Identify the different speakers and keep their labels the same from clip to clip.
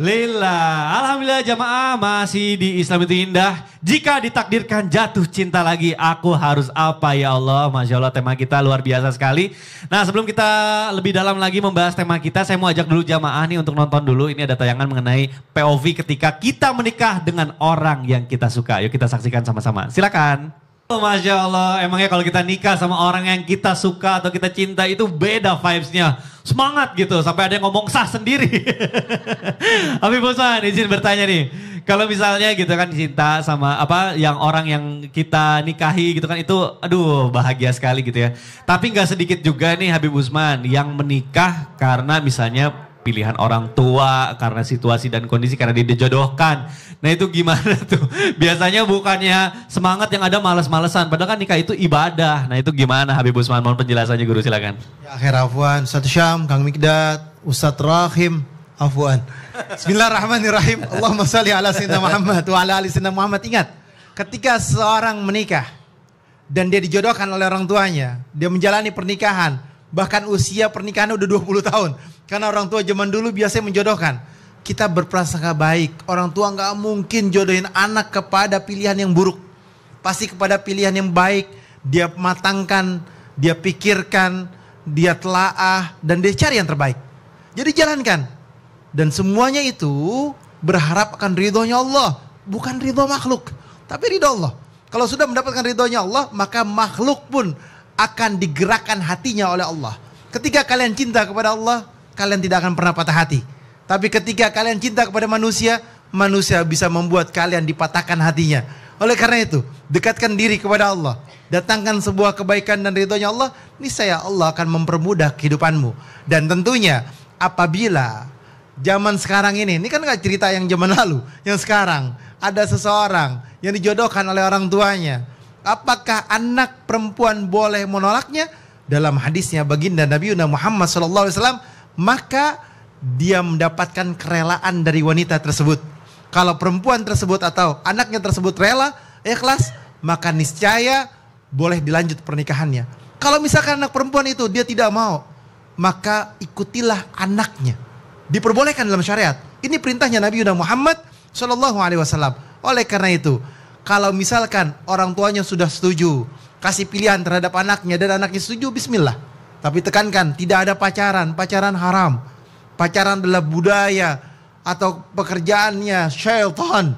Speaker 1: Alhamdulillah jamaah, masih di Islam itu indah. Jika ditakdirkan jatuh cinta lagi, aku harus apa ya Allah. Masya Allah, tema kita luar biasa sekali. Nah, sebelum kita lebih dalam lagi membahas tema kita, saya mau ajak dulu jamaah nih untuk nonton dulu. Ini ada tayangan mengenai POV ketika kita menikah dengan orang yang kita suka. Yuk kita saksikan sama-sama, silakan. Masya Allah, emangnya kalau kita nikah sama orang yang kita suka atau kita cinta itu beda vibes-nya. Semangat gitu, sampai ada yang ngomong sah sendiri. Habib Usman, izin bertanya nih. Kalau misalnya gitu kan cinta sama yang orang yang kita nikahi gitu kan, itu aduh bahagia sekali gitu ya. Tapi gak sedikit juga nih Habib Usman yang menikah karena misalnya pilihan orang tua, karena situasi dan kondisi, karena dia dijodohkan. Nah itu gimana tuh? Biasanya bukannya semangat, yang ada males-malesan. Padahal kan nikah itu ibadah. Nah itu gimana Habib Usman? Mohon penjelasannya guru, silakan.
Speaker 2: Ya akhir afwan, Ustaz Syam, Kang Mikdad, Ustaz Rahim, afwan. Bismillahirrahmanirrahim. Allahumma salli ala sayyidina Muhammad wa ala ali sayyidina Muhammad. Ingat, ketika seorang menikah dan dia dijodohkan oleh orang tuanya, dia menjalani pernikahan, bahkan usia pernikahan udah 20 tahun. Karena orang tua zaman dulu biasanya menjodohkan. Kita berprasangka baik. Orang tua nggak mungkin jodohin anak kepada pilihan yang buruk. Pasti kepada pilihan yang baik. Dia matangkan, dia pikirkan, dia telaah, dan dia cari yang terbaik. Jadi jalankan. Dan semuanya itu berharap akan ridhonya Allah. Bukan ridho makhluk, tapi ridho Allah. Kalau sudah mendapatkan ridhonya Allah, maka makhluk pun akan digerakkan hatinya oleh Allah. Ketika kalian cinta kepada Allah, kalian tidak akan pernah patah hati. Tapi ketika kalian cinta kepada manusia, manusia bisa membuat kalian dipatahkan hatinya. Oleh karena itu, dekatkan diri kepada Allah. Datangkan sebuah kebaikan dan ridhonya Allah, niscaya Allah akan mempermudah kehidupanmu. Dan tentunya apabila zaman sekarang ini kan gak cerita yang zaman lalu, yang sekarang ada seseorang yang dijodohkan oleh orang tuanya. Apakah anak perempuan boleh menolaknya? Dalam hadisnya baginda Nabi Muhammad SAW, maka dia mendapatkan kerelaan dari wanita tersebut. Kalau perempuan tersebut atau anaknya tersebut rela, ikhlas, maka niscaya boleh dilanjut pernikahannya. Kalau misalkan anak perempuan itu dia tidak mau, maka ikutilah anaknya. Diperbolehkan dalam syariat. Ini perintahnya Nabi Muhammad SAW. Oleh karena itu, kalau misalkan orang tuanya sudah setuju, kasih pilihan terhadap anaknya dan anaknya setuju, bismillah. Tapi tekankan, tidak ada pacaran. Pacaran haram. Pacaran adalah budaya atau pekerjaannya syaitan.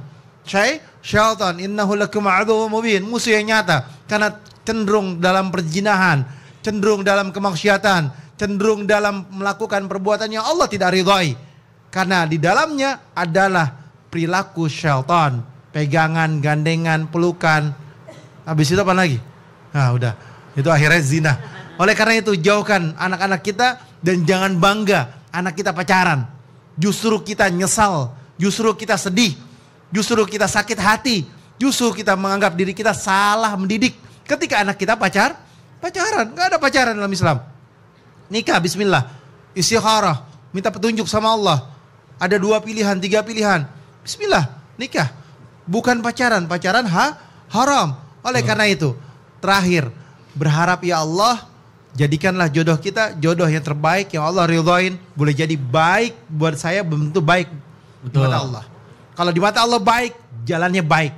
Speaker 2: Syaitan, innahu lakum aduwwun mubin, musuh yang nyata. Karena cenderung dalam perzinahan, cenderung dalam kemaksiatan, cenderung dalam melakukan perbuatan yang Allah tidak ridhai. Karena di dalamnya adalah perilaku syaitan. Pegangan, gandengan, pelukan. Habis itu apa lagi? Nah udah, itu akhirnya zina. Oleh karena itu jauhkan anak-anak kita dan jangan bangga anak kita pacaran. Justru kita nyesal, justru kita sedih, justru kita sakit hati, justru kita menganggap diri kita salah mendidik ketika anak kita pacaran. Gak ada pacaran dalam Islam. Nikah bismillah, istikharah, minta petunjuk sama Allah. Ada 2 pilihan, 3 pilihan. Bismillah, nikah. Bukan pacaran, haram. Oleh karena itu, terakhir, berharap ya Allah, jadikanlah jodoh kita jodoh yang terbaik yang Allah ridhoin. Boleh jadi baik buat saya, belum tentu baik di mata Allah. Kalau di mata Allah baik, jalannya baik.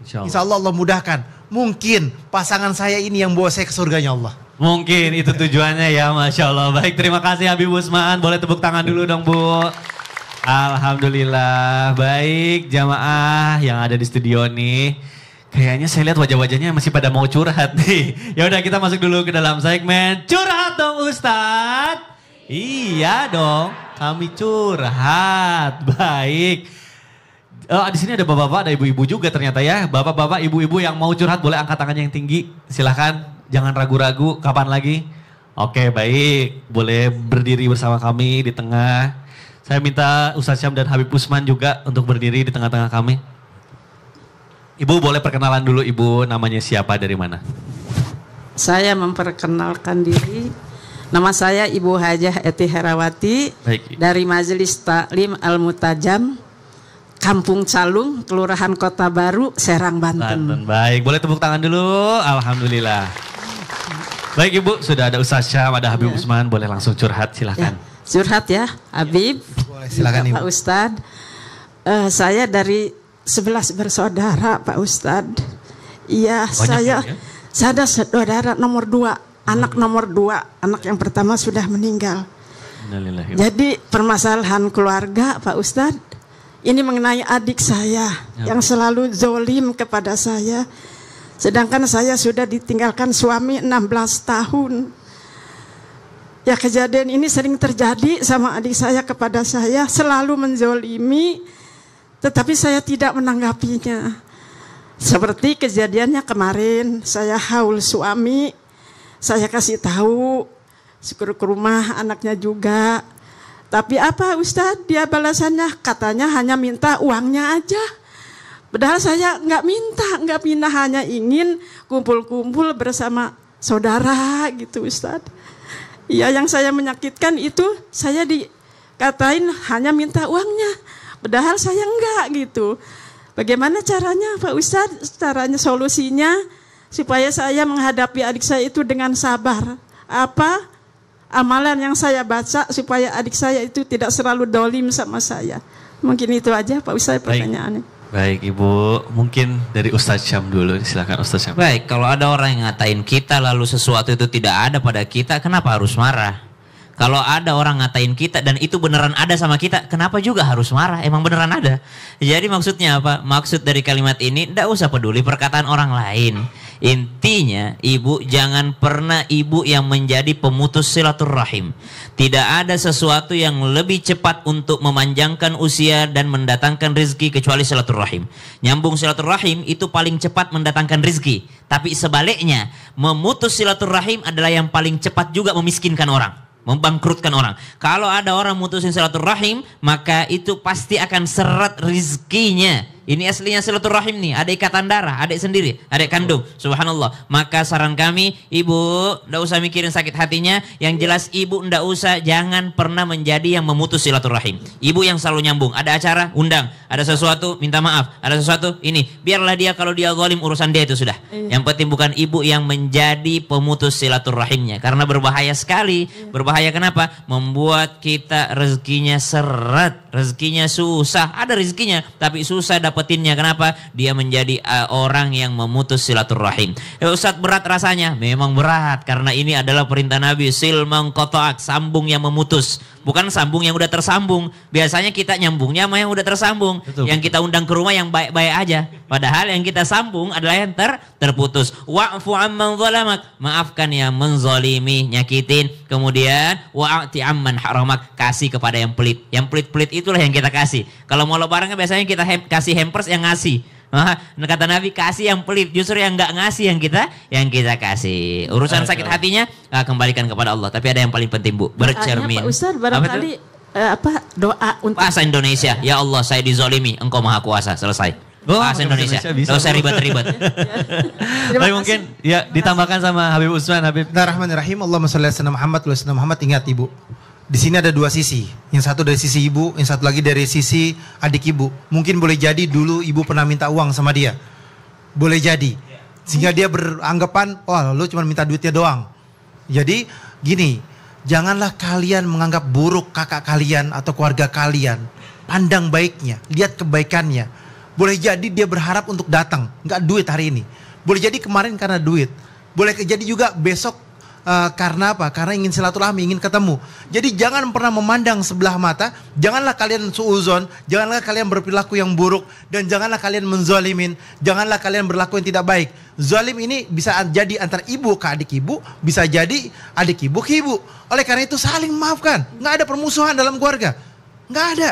Speaker 2: Insya Allah Allah mudahkan. Mungkin pasangan saya ini yang bawa saya ke surganya Allah.
Speaker 1: Mungkin itu tujuannya ya, Masya Allah. Baik, terima kasih Habib Usman. Boleh tepuk tangan dulu dong Bu. Alhamdulillah. Baik jamaah yang ada di studio nih. Kayaknya saya lihat wajah-wajahnya masih pada mau curhat nih. Ya udah kita masuk dulu ke dalam segmen curhat dong Ustadz. Iya dong, kami curhat. Baik. Di sini ada bapak-bapak, ada ibu-ibu juga ternyata ya. Bapak-bapak, ibu-ibu yang mau curhat boleh angkat tangannya yang tinggi. Silahkan, jangan ragu-ragu. Kapan lagi? Oke, baik. Boleh berdiri bersama kami di tengah. Saya minta Ustadz Syam dan Habib Usman juga untuk berdiri di tengah-tengah kami. Ibu boleh perkenalan dulu, Ibu namanya siapa, dari mana?
Speaker 3: Saya memperkenalkan diri. Nama saya Ibu Hajah Eti Herawati. Baik. Dari Majelis Taklim Al-Mutajam, Kampung Calung, Kelurahan Kota Baru, Serang, Banten.
Speaker 1: Baik, boleh tepuk tangan dulu. Alhamdulillah. Baik Ibu, sudah ada Ustadz Syam, ada Habib Usman, boleh langsung curhat, silahkan.
Speaker 3: curhat ya, Habib.
Speaker 2: Boleh, silakan Ibu.
Speaker 3: Pak Ustadz, saya dari 11 bersaudara Pak Ustadz. Iya, saya ada saudara nomor 2, anak nomor 2, anak yang pertama sudah meninggal. Jadi permasalahan keluarga Pak Ustadz, ini mengenai adik saya yang selalu zolim kepada saya. Sedangkan saya sudah ditinggalkan suami 16 tahun. Ya, kejadian ini sering terjadi sama adik saya kepada saya, selalu menzolimi, tetapi saya tidak menanggapinya. Seperti kejadiannya kemarin, saya haul suami, saya kasih tahu, syukur ke rumah anaknya juga. Tapi apa Ustadz, dia balasannya katanya hanya minta uangnya aja. Padahal saya nggak minta, hanya ingin kumpul-kumpul bersama saudara gitu Ustadz. Ya, yang saya menyakitkan itu saya dikatain hanya minta uangnya, padahal saya enggak gitu. Bagaimana caranya Pak Ustadz? Caranya, solusinya supaya saya menghadapi adik saya itu dengan sabar. Apa amalan yang saya baca supaya adik saya itu tidak selalu dolim sama saya? Mungkin itu aja Pak Ustadz pertanyaannya.
Speaker 1: Baik Ibu, mungkin dari Ustadz Syam dulu, silakan Ustadz Syam.
Speaker 4: Baik, kalau ada orang yang ngatain kita lalu sesuatu itu tidak ada pada kita, kenapa harus marah? Kalau ada orang ngatain kita dan itu beneran ada sama kita, kenapa juga harus marah? Emang beneran ada. Jadi maksudnya apa? Maksud dari kalimat ini, tidak usah peduli perkataan orang lain. Intinya, ibu jangan pernah ibu yang menjadi pemutus silaturrahim. Tidak ada sesuatu yang lebih cepat untuk memanjangkan usia dan mendatangkan rezeki kecuali silaturrahim. Nyambung silaturrahim itu paling cepat mendatangkan rezeki. Tapi sebaliknya, memutus silaturrahim adalah yang paling cepat juga memiskinkan orang, membangkrutkan orang. Kalau ada orang mutusin silaturrahim, maka itu pasti akan seret rizkinya. Ini aslinya silaturahim nih, ada ikatan darah, adik sendiri, adik kandung, subhanallah. Maka saran kami, ibu ndak usah mikirin sakit hatinya, yang jelas ibu ndak usah, jangan pernah menjadi yang memutus silaturahim. Ibu yang selalu nyambung, ada acara, undang, ada sesuatu, minta maaf, ada sesuatu, ini. Biarlah dia, kalau dia zalim, urusan dia itu sudah. Yang penting bukan ibu yang menjadi pemutus silaturahimnya, karena berbahaya sekali. Berbahaya kenapa? Membuat kita rezekinya seret, rezekinya susah. Ada rezekinya, tapi susah dapetinnya. Kenapa? Dia menjadi orang yang memutus silaturahim. Ustadz, berat rasanya? Memang berat, karena ini adalah perintah Nabi, sil mengkotoak, sambung yang memutus, bukan sambung yang udah tersambung. Biasanya kita nyambungnya sama yang udah tersambung. Betul. Yang kita undang ke rumah yang baik-baik aja, padahal yang kita sambung adalah yang terputus. Wa'fu amman zalamak, maafkan yang menzalimi, nyakitin. Kemudian wa'ati amman haramak, kasih kepada yang pelit. Yang pelit-pelit itulah yang kita kasih. Kalau mau lebaran biasanya kita kasih hampers, yang ngasih. Kata Nabi, kasih yang pelit, justru yang nggak ngasih yang kita kasih. Urusan sakit hatinya kembalikan kepada Allah. Tapi ada yang paling penting, Bu, bercermin.
Speaker 3: Pak Ustadz, barangkali doa untuk
Speaker 4: bahasa Indonesia. Ya Allah, saya dizolimi, Engkau Maha Kuasa. Selesai. Bahasa Indonesia. Tidak usah ribet-ribet.
Speaker 1: Tapi mungkin ya ditambahkan sama Habib Utsman. Habib.
Speaker 2: Bismillahirrahmanirrahim. Allahumma shalli ala Muhammad wa ala Muhammad. Ingat Ibu, di sini ada dua sisi. Yang satu dari sisi ibu, yang satu lagi dari sisi adik ibu. Mungkin boleh jadi dulu ibu pernah minta uang sama dia. Boleh jadi. Sehingga dia beranggapan, oh lu cuma minta duitnya doang. Jadi gini, janganlah kalian menganggap buruk kakak kalian atau keluarga kalian. Pandang baiknya, lihat kebaikannya. Boleh jadi dia berharap untuk datang, nggak duit hari ini. Boleh jadi kemarin karena duit. Boleh jadi juga besok karena apa? Karena ingin silaturahmi, ingin ketemu. Jadi jangan pernah memandang sebelah mata. Janganlah kalian suuzon. Janganlah kalian berperilaku yang buruk. Dan janganlah kalian menzalimin. Janganlah kalian berlaku yang tidak baik. Zalim ini bisa jadi antara ibu ke adik ibu. Bisa jadi adik ibu ke ibu. Oleh karena itu saling memaafkan. Nggak ada permusuhan dalam keluarga. Nggak ada.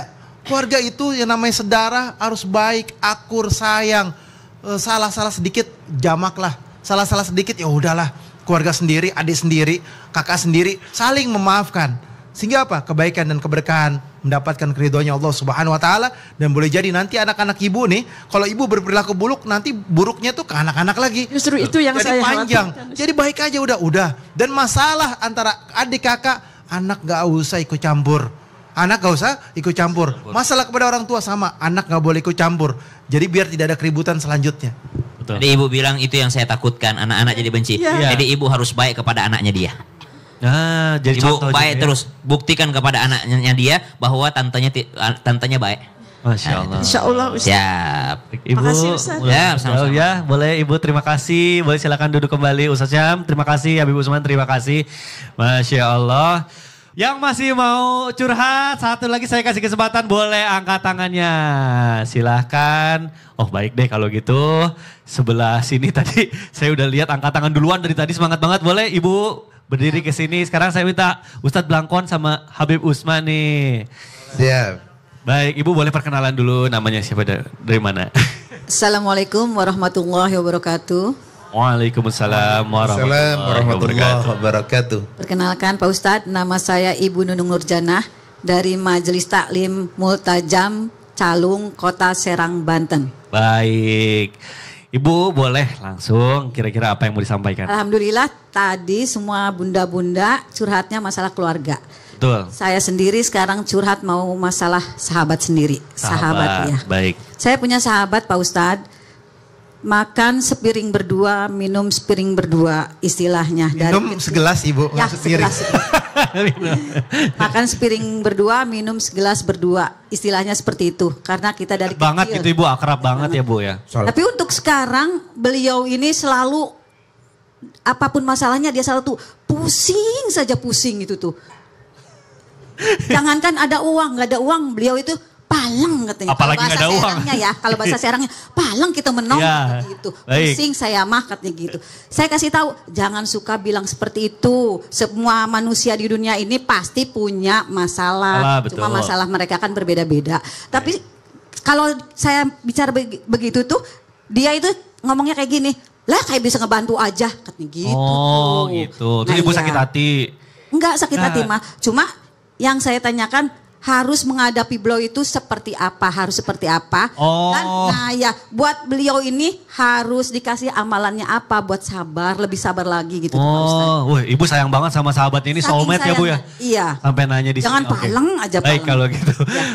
Speaker 2: Keluarga itu yang namanya saudara harus baik, akur, sayang. Salah-salah sedikit jamaklah. Salah-salah sedikit ya udahlah. Keluarga sendiri, adik sendiri, kakak sendiri saling memaafkan. Sehingga apa? Kebaikan dan keberkahan, mendapatkan keridhoannya Allah Subhanahu wa taala. Dan boleh jadi nanti anak-anak ibu nih, kalau ibu berperilaku buruk, nanti buruknya tuh ke anak-anak lagi.
Speaker 3: Justru itu yang
Speaker 2: jadi
Speaker 3: saya
Speaker 2: panjang.
Speaker 3: khawatirkan.
Speaker 2: Jadi baik aja udah. Dan masalah antara adik kakak, anak gak usah ikut campur. Anak gak usah ikut campur. Masalah kepada orang tua sama, anak gak boleh ikut campur. Jadi biar tidak ada keributan selanjutnya.
Speaker 4: Betul. Jadi ibu bilang itu yang saya takutkan, anak-anak jadi benci.
Speaker 1: Ya.
Speaker 4: Jadi ibu harus baik kepada anaknya dia.
Speaker 1: Jadi
Speaker 4: Ibu
Speaker 1: contoh
Speaker 4: baik
Speaker 1: juga ya.
Speaker 4: terus, buktikan kepada anaknya dia bahwa tantenya baik.
Speaker 1: Masya Allah.
Speaker 3: Insya Allah Ustaz.
Speaker 4: Siap.
Speaker 1: Ibu,
Speaker 3: Makasih, Ustaz.
Speaker 4: Ya, sama-sama.
Speaker 1: ya, boleh Ibu, terima kasih. Boleh silakan duduk kembali Ustaz Syam. Terima kasih Habib Usman, terima kasih. Masya Allah. Yang masih mau curhat, satu lagi saya kasih kesempatan, boleh angkat tangannya. Silahkan. Oh baik deh kalau gitu. Sebelah sini tadi saya udah lihat angkat tangan duluan dari tadi, semangat banget. Boleh Ibu berdiri ke sini. Sekarang saya minta Ustadz Blangkon sama Habib Usman nih.
Speaker 5: Siap.
Speaker 1: Baik, Ibu boleh perkenalan dulu, namanya siapa, dari mana?
Speaker 6: Assalamualaikum warahmatullahi wabarakatuh.
Speaker 1: Waalaikumsalam warahmatullahi
Speaker 5: wabarakatuh.
Speaker 6: Perkenalkan Pak Ustadz, nama saya Ibu Nunung Nurjanah dari Majelis Taklim Multajam Calung, Kota Serang, Banten.
Speaker 1: Baik, Ibu boleh langsung kira-kira apa yang mau disampaikan?
Speaker 6: Alhamdulillah tadi semua bunda-bunda curhatnya masalah keluarga.
Speaker 1: Betul.
Speaker 6: Saya sendiri sekarang curhat mau masalah sahabat sendiri. Sahabat ya.
Speaker 1: Baik.
Speaker 6: Saya punya sahabat Pak Ustadz. Makan sepiring berdua, minum sepiring berdua istilahnya.
Speaker 2: Minum segelas Ibu.
Speaker 6: Ya,
Speaker 2: sepiring.
Speaker 6: Makan sepiring berdua, minum segelas berdua. Istilahnya seperti itu. Karena kita dari
Speaker 1: Banget
Speaker 6: kecil.
Speaker 1: itu Ibu, akrab banget ya Bu ya.
Speaker 6: Tapi untuk sekarang beliau ini selalu apapun masalahnya dia selalu tuh pusing saja pusing itu tuh. Jangankan ada uang, nggak ada uang, beliau itu palang katanya.
Speaker 1: Apalagi nggak ada uang.
Speaker 6: Ya, kalau bahasa Serangnya palang kita menong
Speaker 1: Ya,
Speaker 6: gitu.
Speaker 1: baik.
Speaker 6: Pusing saya mah katanya gitu. Saya kasih tahu jangan suka bilang seperti itu. Semua manusia di dunia ini pasti punya masalah.
Speaker 1: Betul.
Speaker 6: Cuma masalah mereka kan berbeda-beda. Tapi kalau saya bicara begitu tuh dia itu ngomongnya kayak gini. Lah kayak bisa ngebantu aja katanya gitu.
Speaker 1: Oh gitu. Terus Ibu
Speaker 6: iya.
Speaker 1: sakit hati.
Speaker 6: Enggak sakit
Speaker 1: Nah.
Speaker 6: hati mah. Cuma yang saya tanyakan harus menghadapi beliau itu seperti apa, harus seperti apa.
Speaker 1: Oh.
Speaker 6: Dan nah ya buat beliau ini harus dikasih amalannya apa buat sabar, lebih sabar lagi gitu Pak Ustadz.
Speaker 1: Oh, wah, Ibu sayang banget sama sahabatnya ini,
Speaker 6: Saking
Speaker 1: soulmate ya Bu ya?
Speaker 6: sayangnya. Iya.
Speaker 1: Sampai nanya di
Speaker 6: Jangan
Speaker 1: sini. Oke.
Speaker 6: paleng aja
Speaker 1: Baik
Speaker 6: paleng.
Speaker 1: kalau gitu.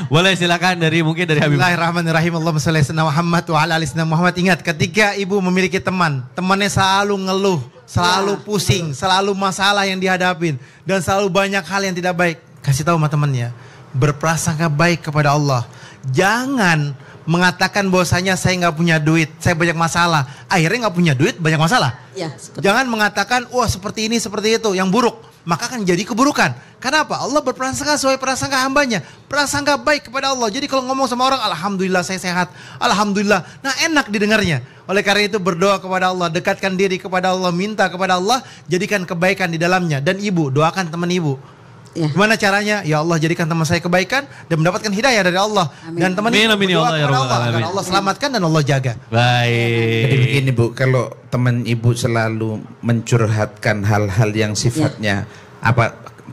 Speaker 1: Boleh silakan mungkin dari Habib.
Speaker 2: Bismillahirrahmanirrahim. Allahumma shalli ala Muhammad wa ala ali sayyidina Muhammad. Ingat ketika Ibu memiliki temannya selalu ngeluh, selalu pusing, selalu masalah yang dihadapin dan selalu banyak hal yang tidak baik. Kasih tahu sama temannya, berprasangka baik kepada Allah. Jangan mengatakan bahwasanya saya nggak punya duit, saya banyak masalah. Akhirnya nggak punya duit, banyak masalah.
Speaker 6: Iya, seperti
Speaker 2: Jangan mengatakan, wah seperti ini, seperti itu, yang buruk. Maka akan jadi keburukan. Kenapa? Allah berprasangka sesuai prasangka hambanya. Prasangka baik kepada Allah. Jadi kalau ngomong sama orang, Alhamdulillah saya sehat. Alhamdulillah. Nah enak didengarnya. Oleh karena itu berdoa kepada Allah. Dekatkan diri kepada Allah. Minta kepada Allah. Jadikan kebaikan di dalamnya. Dan Ibu, doakan teman Ibu.
Speaker 6: Ya.
Speaker 2: Gimana caranya? Ya Allah jadikan teman saya kebaikan dan mendapatkan hidayah dari Allah.
Speaker 6: Amin.
Speaker 2: Dan teman
Speaker 1: Amin,
Speaker 2: Ibu
Speaker 1: amin, ya
Speaker 2: berdoa
Speaker 1: Allah, ya
Speaker 2: kepada
Speaker 1: Rabbal
Speaker 2: agar
Speaker 1: alamin.
Speaker 2: Allah selamatkan dan Allah jaga.
Speaker 1: Baik.
Speaker 5: Jadi begini Bu, kalau teman Ibu selalu mencurhatkan hal-hal yang sifatnya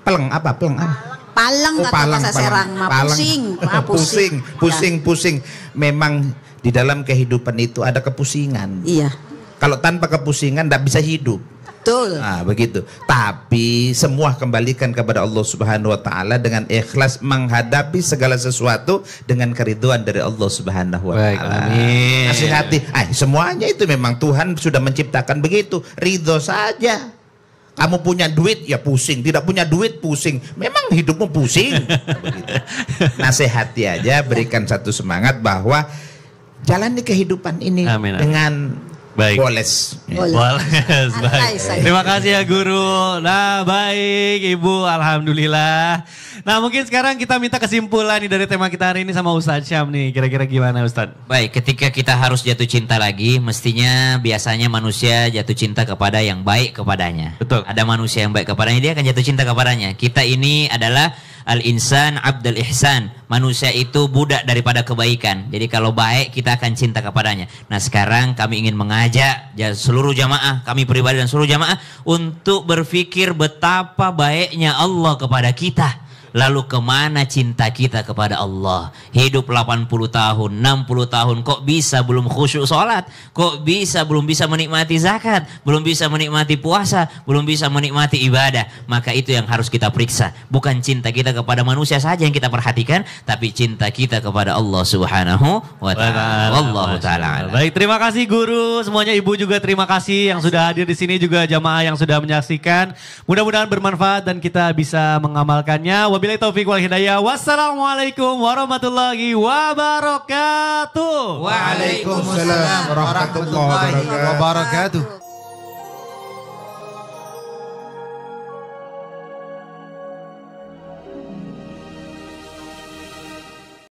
Speaker 5: peleng apa?
Speaker 6: Palang kata bahasa Serang mah pusing,
Speaker 5: pusing. Memang di dalam kehidupan itu ada kepusingan.
Speaker 6: Iya.
Speaker 5: Kalau tanpa kepusingan tidak bisa hidup.
Speaker 6: Betul.
Speaker 5: Nah, begitu. Tapi semua kembalikan kepada Allah Subhanahu wa taala dengan ikhlas menghadapi segala sesuatu dengan keriduan dari Allah Subhanahu wa
Speaker 1: Baik,
Speaker 5: taala.
Speaker 1: amin.
Speaker 5: Nasihati, semuanya itu memang Tuhan sudah menciptakan begitu. Ridho saja. Kamu punya duit ya pusing, tidak punya duit pusing. Memang hidupmu pusing. Begitu. Nasihati aja, berikan satu semangat bahwa jalani kehidupan ini
Speaker 1: Amin, amin.
Speaker 5: dengan
Speaker 1: Baik.
Speaker 5: boles.
Speaker 1: Baik.
Speaker 6: Santai saja.
Speaker 1: Terima kasih ya guru. Nah baik Ibu, Alhamdulillah. Nah mungkin sekarang kita minta kesimpulan nih dari tema kita hari ini sama Ustadz Syam nih. Kira-kira gimana Ustadz?
Speaker 4: Baik, ketika kita harus jatuh cinta lagi, mestinya biasanya manusia jatuh cinta kepada yang baik kepadanya.
Speaker 1: Betul.
Speaker 4: Ada manusia yang baik kepadanya, dia akan jatuh cinta kepadanya. Kita ini adalah al-insan abdul ihsan. Manusia itu budak daripada kebaikan. Jadi kalau baik kita akan cinta kepadanya. Nah sekarang kami ingin mengajak seluruh jamaah, kami pribadi dan seluruh jamaah untuk berpikir betapa baiknya Allah kepada kita. Lalu kemana cinta kita kepada Allah? Hidup 80 tahun, 60 tahun, kok bisa belum khusyuk sholat? Kok bisa belum bisa menikmati zakat? Belum bisa menikmati puasa? Belum bisa menikmati ibadah? Maka itu yang harus kita periksa. Bukan cinta kita kepada manusia saja yang kita perhatikan, tapi cinta kita kepada Allah Subhanahu wa ta'ala. Wallahu ta'ala.
Speaker 1: Baik, terima kasih guru, semuanya ibu juga terima kasih yang sudah hadir di sini, juga jamaah yang sudah menyaksikan. Mudah-mudahan bermanfaat dan kita bisa mengamalkannya. Wabillahi taufik wal hidayah. Wassalamualaikum warahmatullahi wabarakatuh.
Speaker 5: Waalaikumsalam warahmatullahi wabarakatuh.